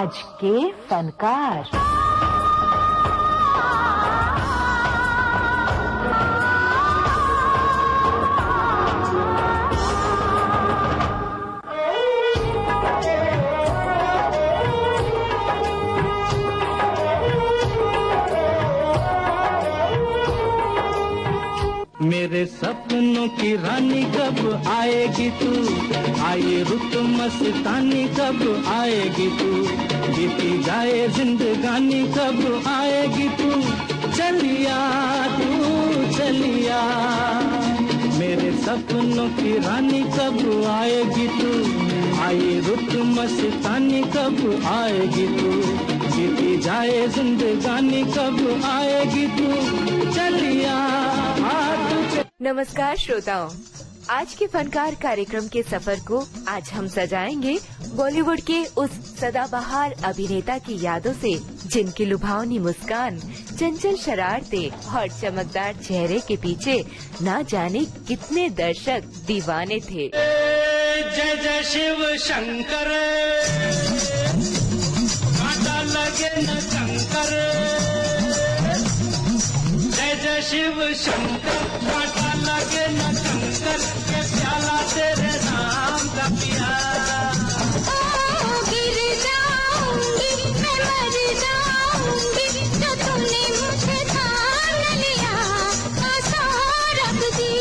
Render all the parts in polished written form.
आज के फनकार। मेरे सपनों की रानी कब आएगी तू, आए रुत मस्तानी कब आएगी तू, बीती जाए जिंदगानी कब आएगी तू, चलिया तू चलिया। मेरे सपनों की रानी कब आएगी तू, आए रुत मस्तानी कब आएगी तू, बीती जाए जिंदगानी कब आएगी तू, चलिया। नमस्कार श्रोताओं, आज के फनकार कार्यक्रम के सफर को आज हम सजाएंगे बॉलीवुड के उस सदाबहार अभिनेता की यादों से, जिनकी लुभावनी मुस्कान, चंचल शरारतें और चमकदार चेहरे के पीछे ना जाने कितने दर्शक दीवाने थे। जय जय शिव शंकर, कांटा लगे न शंकर, जय जय शिव शंकर, कांटा लगे न शंकर, के प्याला तेरे नाम का पिया। ओ गिर जाऊंगी मैं, मर जाऊंगी, जो तूने मुझे थाम लिया, आशा रख दी।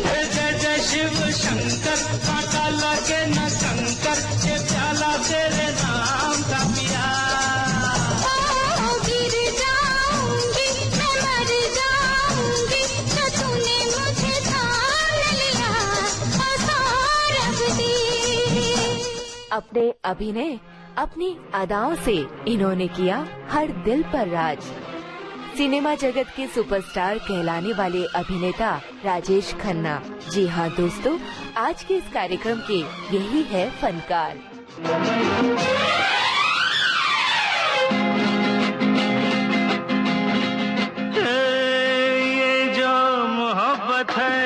जय जय शिव शंकर, कांटा लगे न शंकर, के प्याला तेरे नाम का पिया। अपने अभिनय, अपनी अदाओं से इन्होंने किया हर दिल पर राज। सिनेमा जगत के सुपरस्टार कहलाने वाले अभिनेता राजेश खन्ना। जी हाँ दोस्तों, आज के इस कार्यक्रम के यही है फनकार। ये जो मोहब्बत है,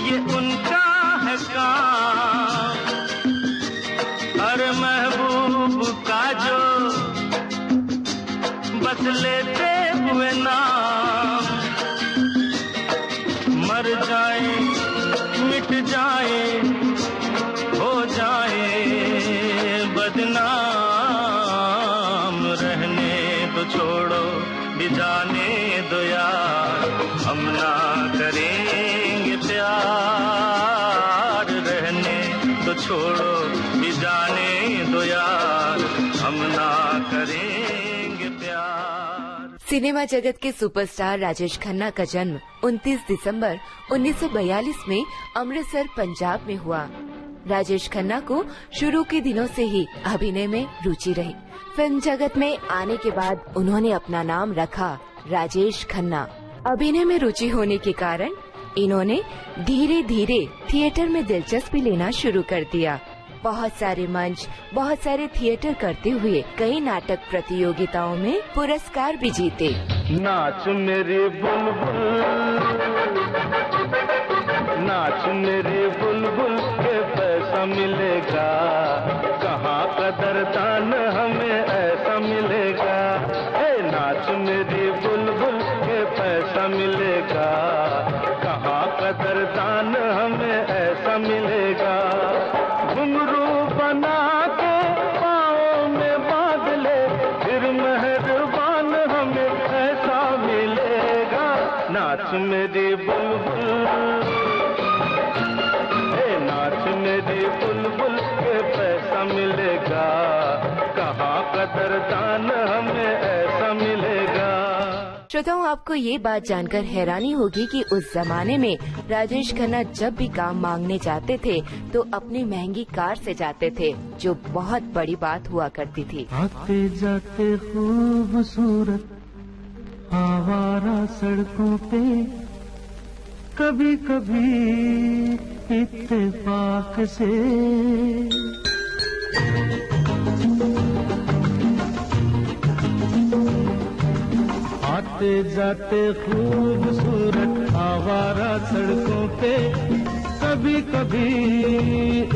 ये उनका है काम, हर महबूब का जो बस लेते हुए नाम, मर जाए मिट जाए हो जाए बदनाम, रहने तो छोड़ो भी जाने दो यार, हम ना करेंगे प्यार, रहने तो छोड़ो भी जाने दो यार, हम ना करेंगे प्यार। सिनेमा जगत के सुपरस्टार राजेश खन्ना का जन्म 29 दिसंबर 1942 में अमृतसर, पंजाब में हुआ। राजेश खन्ना को शुरू के दिनों से ही अभिनय में रुचि रही। फिल्म जगत में आने के बाद उन्होंने अपना नाम रखा राजेश खन्ना। अभिनय में रुचि होने के कारण इन्होंने धीरे धीरे थिएटर में दिलचस्पी लेना शुरू कर दिया। बहुत सारे मंच, बहुत सारे थिएटर करते हुए कई नाटक प्रतियोगिताओं में पुरस्कार भी जीते। नाच मेरी बुलबुल, नाच मेरी बुलबुल, के पैसा मिलेगा, कहाँ कदरदान हमें ऐसा मिलेगा। हे नाच मेरी बुलबुल, के पैसा मिलेगा, कहाँ कदरदान हमें ऐसा मिलेगा। घुंघरू बना के पाँव में बांध ले, फिर मेहरबान हमें ऐसा मिलेगा। नाच मेरी बुलबुल, हे नाच मेरी बुलबुल, के पैसा मिलेगा, कहाँ कदरदान हमें ऐसा मिलेगा। श्रोताओं, आपको ये बात जानकर हैरानी होगी कि उस जमाने में राजेश खन्ना जब भी काम मांगने जाते थे तो अपनी महंगी कार से जाते थे, जो बहुत बड़ी बात हुआ करती थी। आते जाते खूबसूरत आवारा सड़कों पे, कभी कभी इत्तेफाक से आते जाते खूबसूरत आवारा सड़कों पे, कभी कभी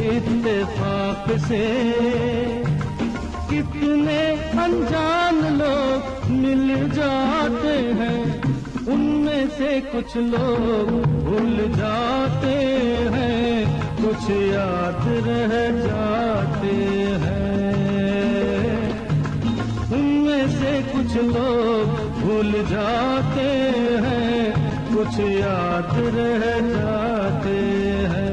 इत्तेफाक रात से कितने अनजान लोग मिल जाते हैं, उनमें से कुछ लोग भूल जाते हैं, कुछ याद रह जाते हैं। उनमें से कुछ लोग भूल जाते हैं, कुछ याद रह जाते हैं।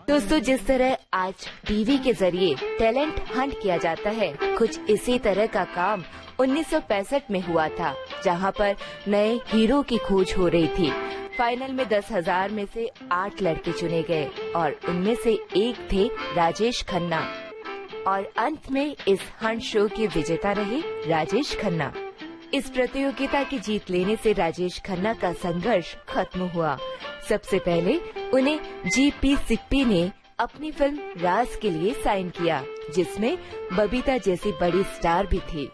दोस्तों, जिस तरह आज टीवी के जरिए टैलेंट हंट किया जाता है, कुछ इसी तरह का काम 1965 में हुआ था, जहां पर नए हीरो की खोज हो रही थी। फाइनल में 10,000 में से 8 लड़के चुने गए और उनमें से एक थे राजेश खन्ना। और अंत में इस हंट शो के विजेता रहे राजेश खन्ना। इस प्रतियोगिता की जीत लेने से राजेश खन्ना का संघर्ष खत्म हुआ। सबसे पहले उन्हें जीपी सिप्पी ने अपनी फिल्म राज के लिए साइन किया, जिसमें बबीता जैसी बड़ी स्टार भी थी।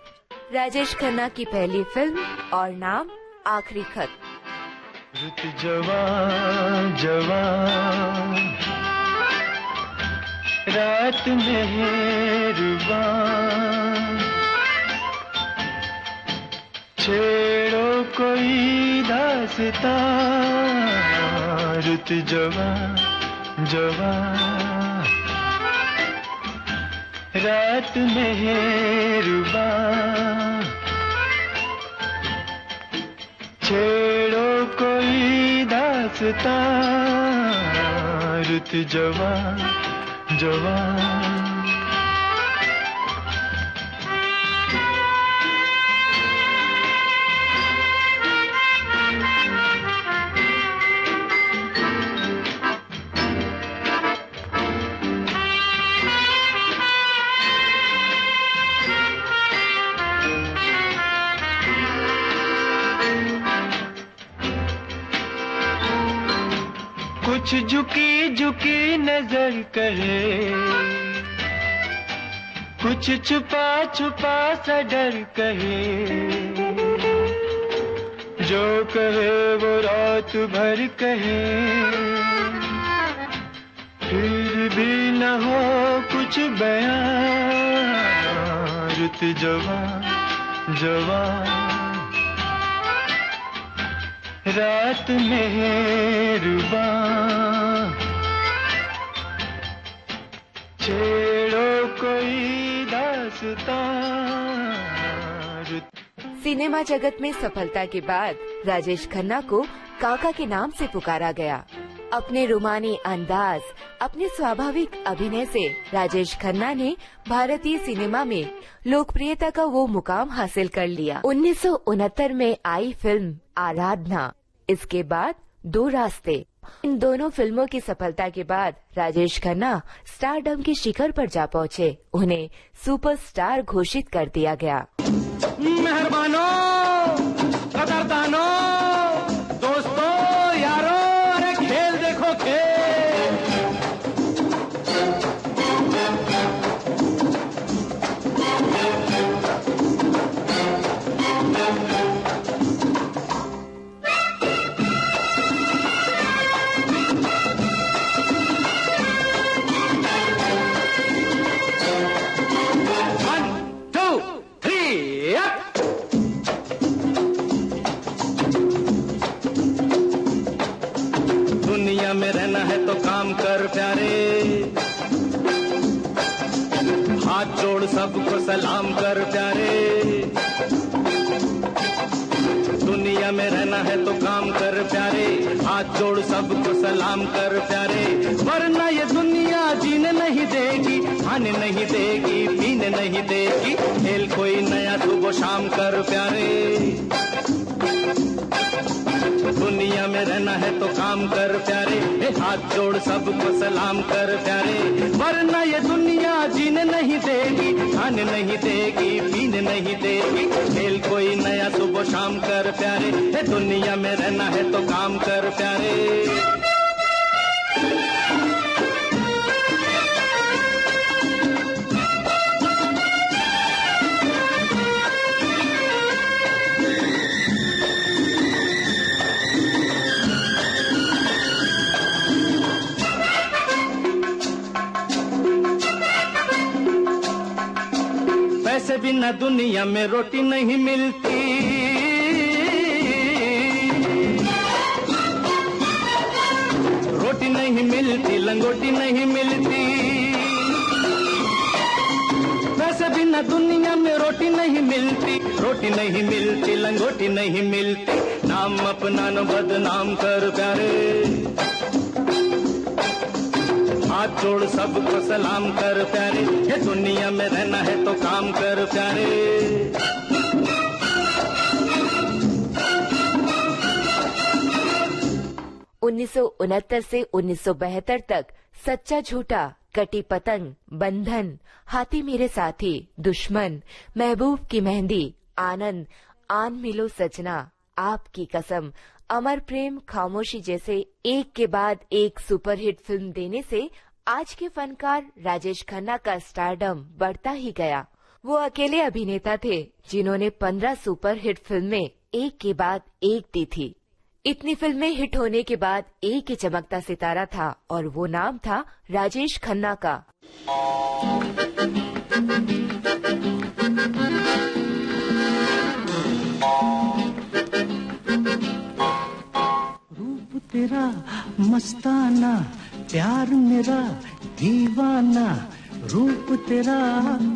राजेश खन्ना की पहली फिल्म और नाम आखिरी खत। रुत जवान जवान रात मेहरबान, छेड़ो कोई दास्तां, रुत जवान जवान रात मेहरबान, छेड़ो कोई दास्तां, रुत जवान जवान। कुछ झुकी झुकी नजर करे, कुछ छुपा छुपा सा डर कहे, जो कहे वो रात भर कहे, फिर भी न हो कुछ बयां, रुत जवान जवान रात मेहरबान, छेड़ो कोई दास्तां। सिनेमा जगत में सफलता के बाद राजेश खन्ना को काका के नाम से पुकारा गया। अपने रुमानी अंदाज, अपने स्वाभाविक अभिनय से राजेश खन्ना ने भारतीय सिनेमा में लोकप्रियता का वो मुकाम हासिल कर लिया। 1969 में आई फिल्म आराधना, इसके बाद दो रास्ते। इन दोनों फिल्मों की सफलता के बाद राजेश खन्ना स्टारडम के शिखर पर जा पहुँचे। उन्हें सुपरस्टार घोषित कर दिया गया। मेहरबानों, कदरदानों, दोस्तों, यारों, अरे खेल देखो खेल। दुनिया में रहना है तो काम कर प्यारे, हाथ जोड़ सबको सलाम कर प्यारे। दुनिया में रहना है तो काम कर प्यारे, हाथ जोड़ सबको सलाम कर प्यारे, वरना ये दुनिया जीने नहीं देगी, खाने नहीं देगी, पीने नहीं देगी। खेल कोई नया सुबह शाम कर प्यारे। दुनिया में रहना है तो काम कर प्यारे, हाथ जोड़ सबको सलाम कर प्यारे, वरना ये दुनिया जीने नहीं देगी, खाने नहीं देगी, पीने नहीं देगी। खेल कोई नया सुबह शाम कर प्यारे, दुनिया में रहना है तो काम कर प्यारे। बिना दुनिया में रोटी नहीं मिलती, रोटी नहीं मिलती, लंगोटी नहीं मिलती। वैसे बिना दुनिया में रोटी नहीं मिलती, रोटी नहीं मिलती, लंगोटी नहीं मिलती। नाम अपना न बदनाम कर प्यारे, हाथ जोड़ सबको सलाम कर प्यारे। ये दुनिया में रहना है तो काम कर प्यारे। 1969 से 1972 तक सच्चा झूठा, कटी पतंग, बंधन, हाथी मेरे साथी, दुश्मन, महबूब की मेहंदी, आनंद, आन मिलो सजना, आपकी कसम, अमर प्रेम, खामोशी जैसे एक के बाद एक सुपरहिट फिल्म देने से आज के फनकार राजेश खन्ना का स्टारडम बढ़ता ही गया। वो अकेले अभिनेता थे जिन्होंने 15 सुपरहिट फिल्में एक के बाद एक दी थी। इतनी फिल्में हिट होने के बाद एक ही चमकता सितारा था और वो नाम था राजेश खन्ना का। रूप तेरा मस्ताना, प्यार मेरा दीवाना। रूप तेरा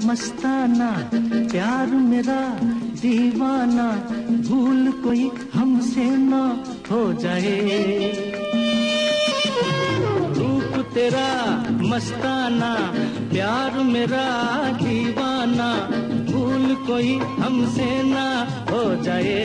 मस्ताना, प्यार मेरा दीवाना। भूल कोई हमसे ना हो जाए। रूप तेरा मस्ताना, प्यार मेरा दीवाना। भूल कोई हमसे ना हो जाए।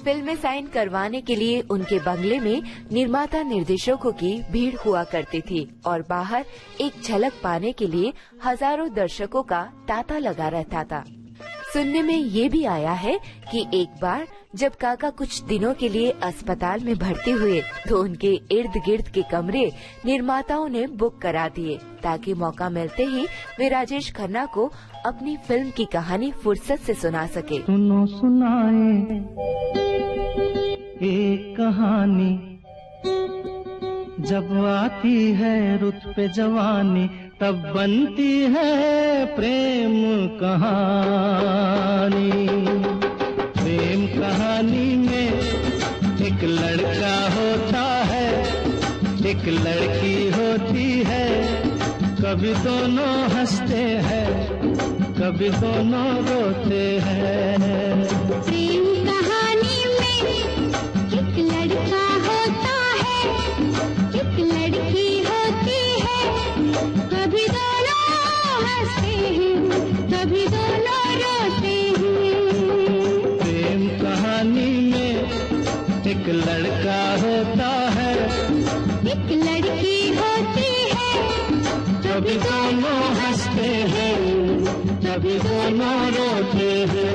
फिल्म में साइन करवाने के लिए उनके बंगले में निर्माता निर्देशकों की भीड़ हुआ करती थी और बाहर एक झलक पाने के लिए हजारों दर्शकों का तांता लगा रहता था। सुनने में ये भी आया है कि एक बार जब काका कुछ दिनों के लिए अस्पताल में भर्ती हुए तो उनके इर्द गिर्द के कमरे निर्माताओं ने बुक करा दिए ताकि मौका मिलते ही वे राजेश खन्ना को अपनी फिल्म की कहानी फुर्सत से सुना सके। सुनो सुनाए एक कहानी, जब आती है रुत पे जवानी तब बनती है प्रेम कहानी। प्रेम कहानी में एक लड़का होता है, एक लड़की होती है। कभी दोनों हंसते हैं, कभी दोनों रोते हैं। प्रेम कहानी में एक लड़का होता है, एक लड़की होती है। कभी दोनों हंसते हैं, कभी दोनों रोते हैं। प्रेम कहानी में एक लड़का होता है, एक लड़की होती है। कभी दोनों हंसते हैं, कभी दोनों रोते हैं।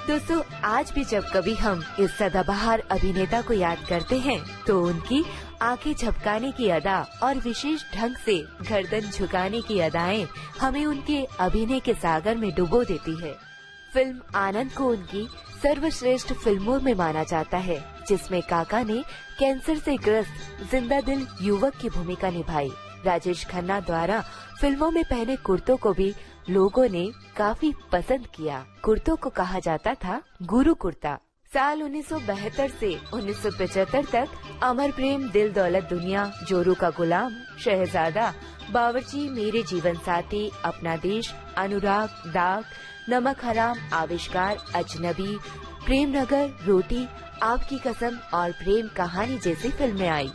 दोस्तों, आज भी जब कभी हम इस सदाबहार अभिनेता को याद करते हैं तो उनकी आंखें झपकाने की अदा और विशेष ढंग से गर्दन झुकाने की अदाएं हमें उनके अभिनय के सागर में डुबो देती है। फिल्म आनंद को उनकी सर्वश्रेष्ठ फिल्मों में माना जाता है, जिसमें काका ने कैंसर से ग्रस्त जिंदा दिल युवक की भूमिका निभाई। राजेश खन्ना द्वारा फिल्मों में पहने कुर्तों को भी लोगों ने काफी पसंद किया। कुर्तों को कहा जाता था गुरु कुर्ता। साल 1972 से 1975 तक अमर प्रेम, दिल दौलत दुनिया, जोरू का गुलाम, शहजादा, बावर्ची, मेरे जीवन साथी, अपना देश, अनुराग, दाग, नमक हराम, आविष्कार, अजनबी, प्रेम नगर, रोटी, आपकी कसम और प्रेम कहानी जैसी फिल्में आई।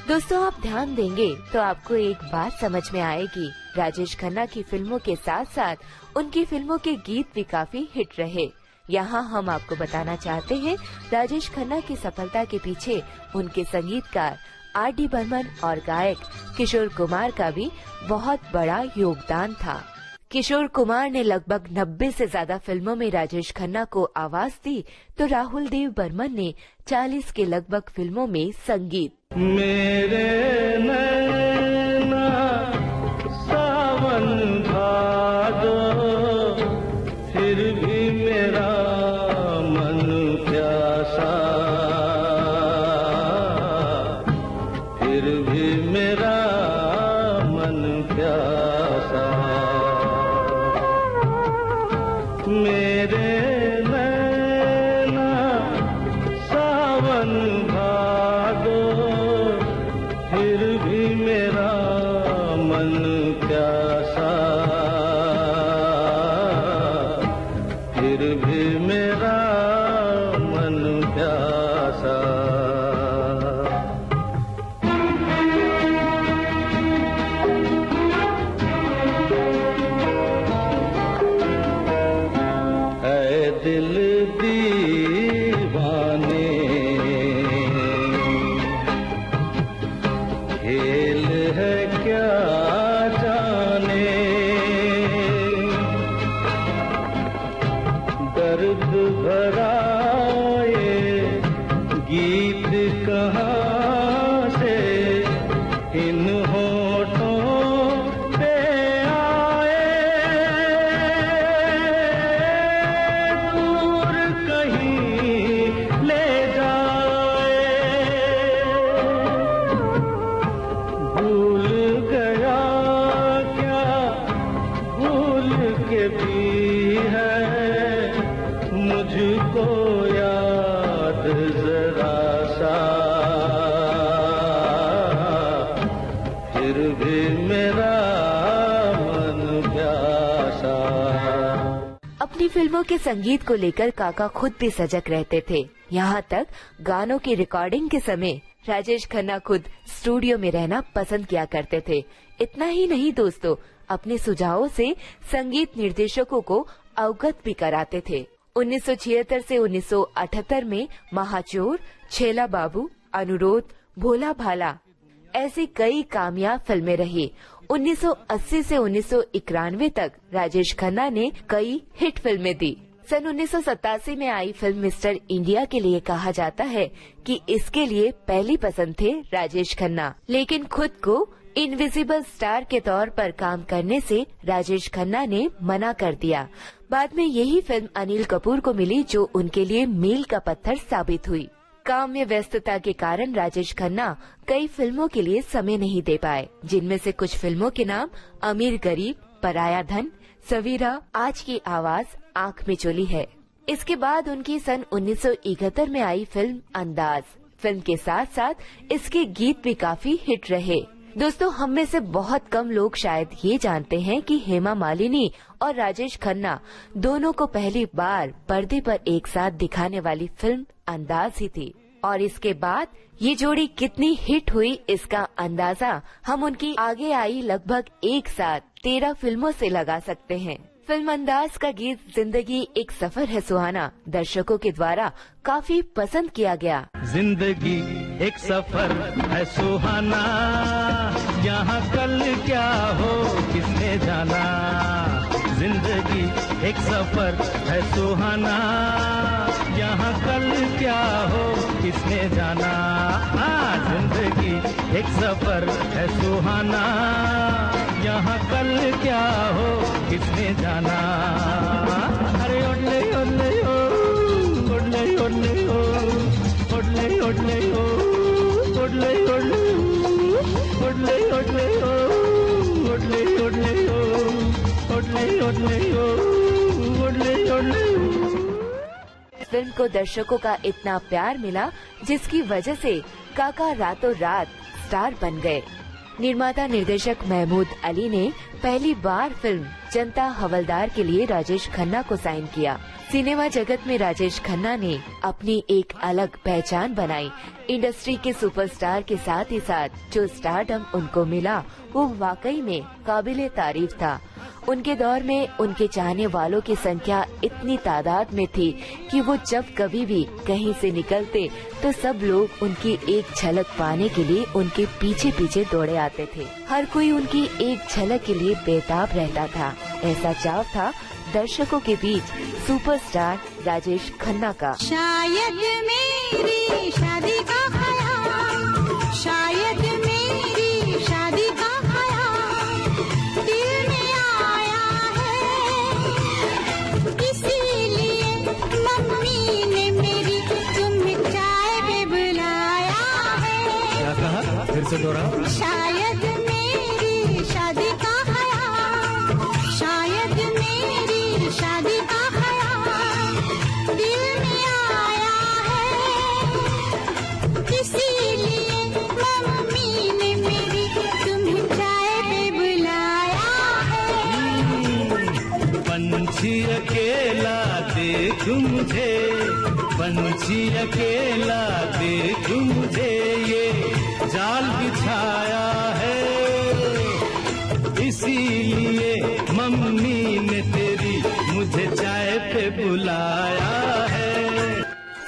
दोस्तों, आप ध्यान देंगे तो आपको एक बात समझ में आएगी। राजेश खन्ना की फिल्मों के साथ साथ उनकी फिल्मों के गीत भी काफी हिट रहे। यहाँ हम आपको बताना चाहते हैं राजेश खन्ना की सफलता के पीछे उनके संगीतकार R.D. बर्मन और गायक किशोर कुमार का भी बहुत बड़ा योगदान था। किशोर कुमार ने लगभग 90 से ज्यादा फिल्मों में राजेश खन्ना को आवाज दी तो राहुल देव बर्मन ने 40 के लगभग फिल्मों में संगीत। मेरे नैना फिर भी मेरा मन प्यासा। अपनी फिल्मों के संगीत को लेकर काका खुद भी सजग रहते थे। यहाँ तक गानों की रिकॉर्डिंग के समय राजेश खन्ना खुद स्टूडियो में रहना पसंद किया करते थे। इतना ही नहीं दोस्तों, अपने सुझावों से संगीत निर्देशकों को अवगत भी कराते थे। 1976 से 1978 में महाचोर, छेला बाबू, अनुरोध, भोला भाला ऐसी कई कामयाब फिल्में रही। 1980 से 1991 तक राजेश खन्ना ने कई हिट फिल्में दी। सन 1987 में आई फिल्म मिस्टर इंडिया के लिए कहा जाता है कि इसके लिए पहली पसंद थे राजेश खन्ना, लेकिन खुद को इनविजिबल स्टार के तौर पर काम करने से राजेश खन्ना ने मना कर दिया। बाद में यही फिल्म अनिल कपूर को मिली, जो उनके लिए मील का पत्थर साबित हुई। काम में व्यस्तता के कारण राजेश खन्ना कई फिल्मों के लिए समय नहीं दे पाए, जिनमें से कुछ फिल्मों के नाम अमीर गरीब, पराया धन, सवीरा, आज की आवाज, आंख में चोली है। इसके बाद उनकी सन 1971 में आई फिल्म अंदाज। फिल्म के साथ साथ इसके गीत भी काफी हिट रहे। दोस्तों, हम में से बहुत कम लोग शायद ये जानते हैं कि हेमा मालिनी और राजेश खन्ना दोनों को पहली बार पर्दे पर एक साथ दिखाने वाली फिल्म अंदाज ही थी। और इसके बाद ये जोड़ी कितनी हिट हुई, इसका अंदाजा हम उनकी आगे आई लगभग एक साथ 13 फिल्मों से लगा सकते हैं। फिल्म अंदाज का गीत जिंदगी एक सफर है सुहाना दर्शकों के द्वारा काफी पसंद किया गया। जिंदगी एक सफर है सुहाना, यहाँ कल क्या हो किसने जाना। जिंदगी एक सफर है सुहाना, यहाँ कल क्या हो किसने जाना। जिंदगी एक सफर है सुहाना, यहाँ कल क्या हो किसने जाना। अरे ओडले ओडले ओ, ओडले ओडले ओ, ओडले ओडले ओ, ओडले ओडले ओ, ओडले ओडले ओ, ओडले ओडले ओ, ओडले ओडले ओ, ओडले ओडले ओ। फिल्म को दर्शकों का इतना प्यार मिला, जिसकी वजह से काका रातों रात स्टार बन गए। निर्माता निर्देशक महमूद अली ने पहली बार फिल्म जनता हवलदार के लिए राजेश खन्ना को साइन किया। सिनेमा जगत में राजेश खन्ना ने अपनी एक अलग पहचान बनाई। इंडस्ट्री के सुपरस्टार के साथ ही साथ जो स्टारडम उनको मिला वो वाकई में काबिले तारीफ था। उनके दौर में उनके चाहने वालों की संख्या इतनी तादाद में थी कि वो जब कभी भी कहीं से निकलते तो सब लोग उनकी एक झलक पाने के लिए उनके पीछे पीछे दौड़े आते थे। हर कोई उनकी एक झलक के लिए बेताब रहता था। ऐसा चाव था दर्शकों के बीच सुपरस्टार राजेश खन्ना का। शायद मेरी शादी का ख्याल, शायद मेरी शादी का ख्याल दिल में आया है, इसीलिए मम्मी ने मेरी तुम्हें चाय पे बुलाया है। क्या कहा, फिर से दोहराओ। शायद मेरी शादी का ख्याल, शायद मेरी शादी का ख्याल दिल में आया है, इसीलिए मम्मी ने मेरी तुम्हें चाय पे बुलाया है। पंछी अकेला देख मुझे, पंछी अकेला देख मुझे, ये जाल बिछाया है, इसीलिए मम्मी ने तेरी मुझे चाय पे बुलाया है।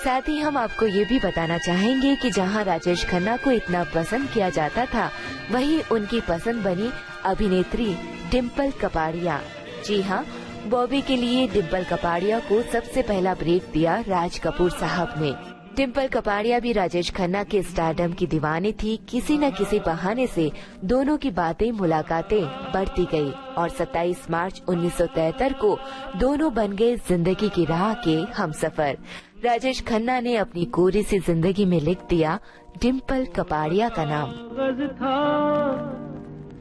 साथ ही हम आपको ये भी बताना चाहेंगे कि जहां राजेश खन्ना को इतना पसंद किया जाता था, वहीं उनकी पसंद बनी अभिनेत्री डिम्पल कपाड़िया। जी हाँ, बॉबी के लिए डिम्पल कपाड़िया को सबसे पहला ब्रेक दिया राज कपूर साहब ने। डिम्पल कपाड़िया भी राजेश खन्ना के स्टारडम की दीवानी थी। किसी न किसी बहाने से दोनों की बातें मुलाकातें बढ़ती गई और 27 मार्च 1973 को दोनों बन गए जिंदगी की राह के हमसफर। राजेश खन्ना ने अपनी कोरी सी जिंदगी में लिख दिया डिम्पल कपाड़िया का नाम। कागज था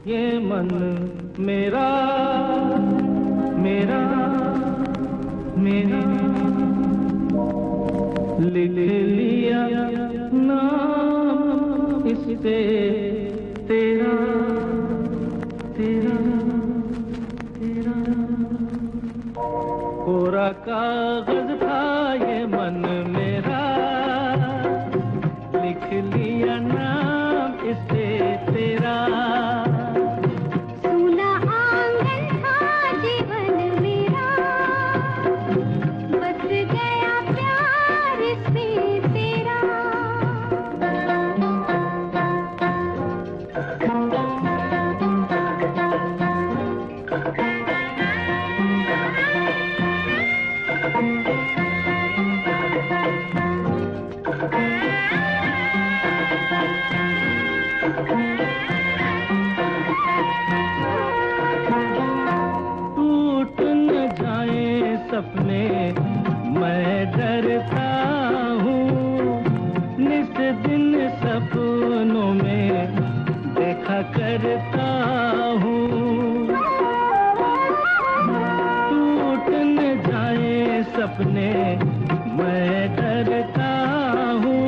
ये मन मेरा, मेरा मेरा, लिख लिया नाम इस पे तेरा। कोरा कागज था ये मन मेरा, लिख लिया नाम इससे तेरा। सूना आंगन था जीवन मेरा, बस गया प्यार इसमें तेरा। टूट न जाए सपने मैं डरता हूँ, निस दिन सपनों में देखा करता हूँ। टूट न जाए सपने मैं डरता हूँ,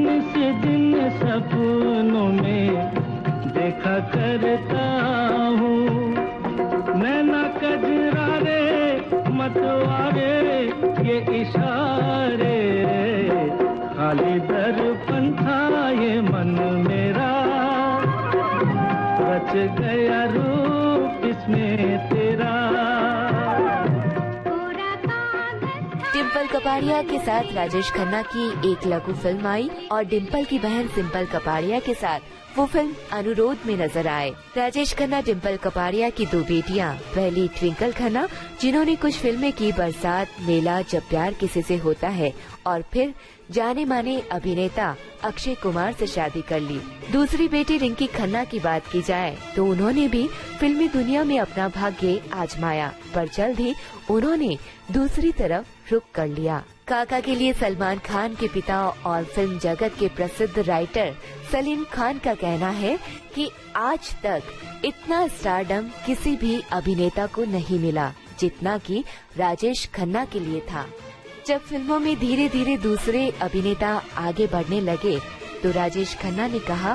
निस दिन सपनों में देखा करता हूँ। नैना कजरारे मतवारे ये इशारे, खाली दर्पण था ये मन मेरा, रच गया रूप इसमें तेरा। डिम्पल कपाड़िया के साथ राजेश खन्ना की एक लघु फिल्म आई और डिम्पल की बहन सिंपल कपाड़िया के साथ वो फिल्म अनुरोध में नजर आए। राजेश खन्ना डिम्पल कपाड़िया की दो बेटियां, पहली ट्विंकल खन्ना जिन्होंने कुछ फिल्में की बरसात, मेला, जब प्यार किसी से होता है, और फिर जाने माने अभिनेता अक्षय कुमार से शादी कर ली। दूसरी बेटी रिंकी खन्ना की बात की जाए तो उन्होंने भी फिल्मी दुनिया में अपना भाग्य आजमाया, पर जल्द ही उन्होंने दूसरी तरफ रुख कर लिया। काका के लिए सलमान खान के पिता और फिल्म जगत के प्रसिद्ध राइटर सलीम खान का कहना है कि आज तक इतना स्टारडम किसी भी अभिनेता को नहीं मिला जितना कि राजेश खन्ना के लिए था। जब फिल्मों में धीरे धीरे दूसरे अभिनेता आगे बढ़ने लगे तो राजेश खन्ना ने कहा,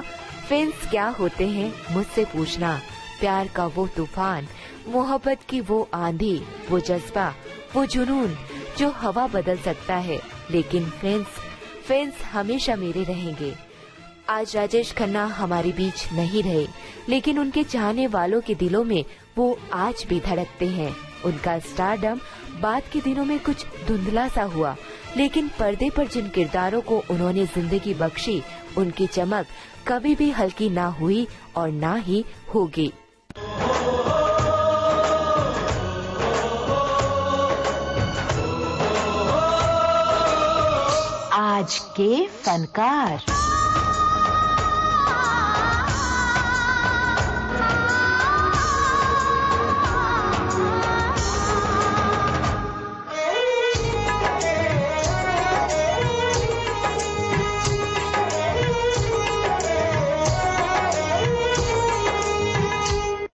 फैंस क्या होते हैं मुझसे पूछना, प्यार का वो तूफान, मोहब्बत की वो आंधी, वो जज्बा, वो जुनून जो हवा बदल सकता है, लेकिन फैंस हमेशा मेरे रहेंगे। आज राजेश खन्ना हमारे बीच नहीं रहे, लेकिन उनके चाहने वालों के दिलों में वो आज भी धड़कते हैं। उनका स्टारडम बाद के दिनों में कुछ धुंधला सा हुआ, लेकिन पर्दे पर जिन किरदारों को उन्होंने जिंदगी बख्शी, उनकी चमक कभी भी हल्की ना हुई और ना ही होगी। आज के फनकार।